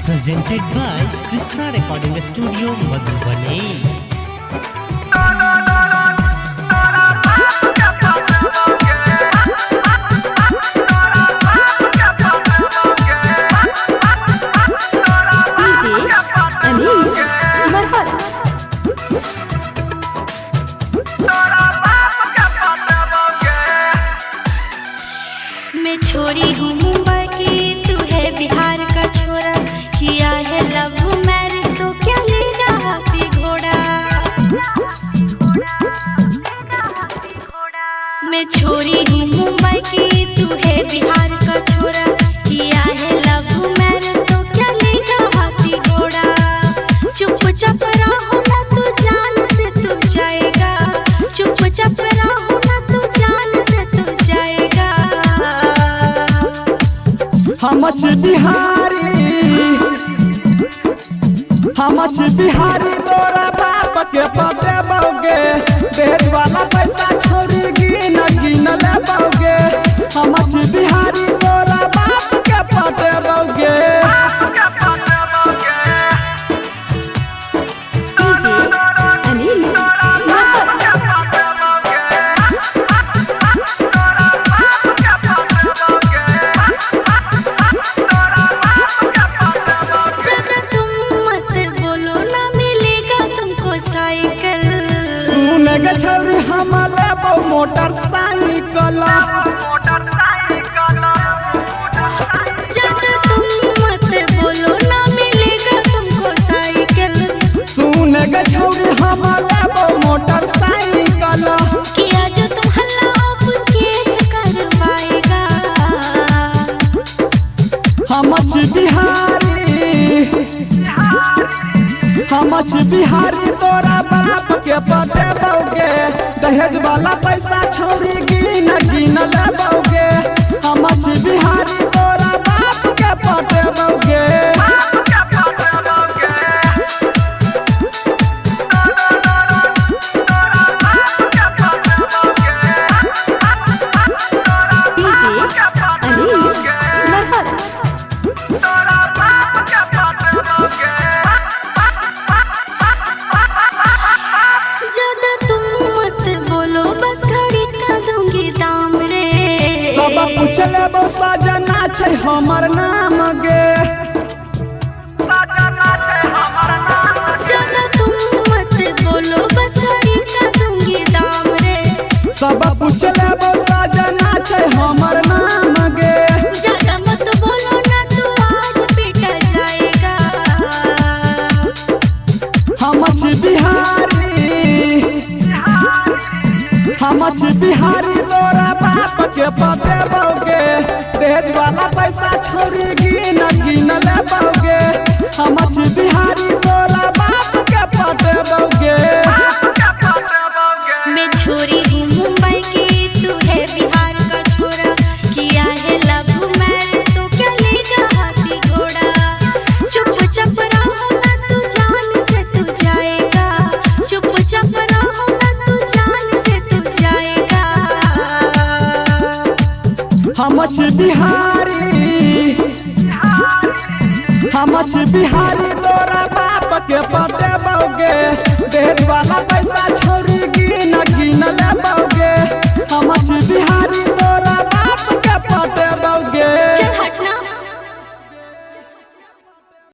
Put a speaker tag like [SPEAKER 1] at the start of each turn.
[SPEAKER 1] presented by Krishna Recording Studio, Madhubani.
[SPEAKER 2] मैं छोरी हूँ मुंबई की, तू है बिहार का छोरा। किया है लव मैरिज तो क्या लेगा हाथी घोड़ा। मैं छोरी हूँ मुंबई की, तू है बिहार का छोरा। किया है लव मैरिज तो क्या लेगा हाथी घोड़ा। चुपचाप रहो ना तू जान से तू जाएगा। चुपचाप रहो ना तू जान से तू जाएगा।
[SPEAKER 3] हमच बिहारी तोरा बाप के पते बौगे। दहेज वाला पैसा छोड़ी गिन गिन ले बौगे। हमच बिहारी तोरा बाप के पते बौगे। सुने के छौरी हम लेबो मोटरसाइकिल।
[SPEAKER 2] ज्यादा तुम मत बोलो ना मिलेगा तुमको साइकिल।
[SPEAKER 3] सुने के छौरी हम लेबो मोटरसाइकिल।
[SPEAKER 2] किया जो तुम हल्ला अब केस करवाएगा।
[SPEAKER 3] हमच बिहारी तोरा बाप के पते बौगे। दहेज वाला पैसा छौरी गिन गिन ले बौगे। हमच बिहारी तोरा बाप के पते बौगे। चले बो सजना छै हमर नाम गे।
[SPEAKER 2] ज्यादा तुम मत बोलो बस घड़ी का दूंगी दाम रे।
[SPEAKER 3] सब पूछले बो सजना छै हमर नाम गे।
[SPEAKER 2] ज्यादा मत बोलो ना तू आज पीटा जाएगा।
[SPEAKER 3] हमच बिहारी तोरा बाप के पते बौगे। दहेज वाला पैसा छोरी गिन गिन ले बौगे। हमच बिहारी तोरा बाप के पते बौगे।
[SPEAKER 2] मैं छोरी हूँ मुंबई की, तू है बिहार का छोरा। किया है लव मैरिज तो क्या लेगा हाथी घोड़ा। चुपचाप रहो ना तू जान से तू जाएगा। चुपचाप रहो ना तू जान से तू जाएगा।
[SPEAKER 3] हमच बिहारी तोरा बाप के पते बौगे। दहेज वाला पैसा छोरी गिन गिन ले बौगे। हमच बिहारी तोरा बाप के पते बौगे।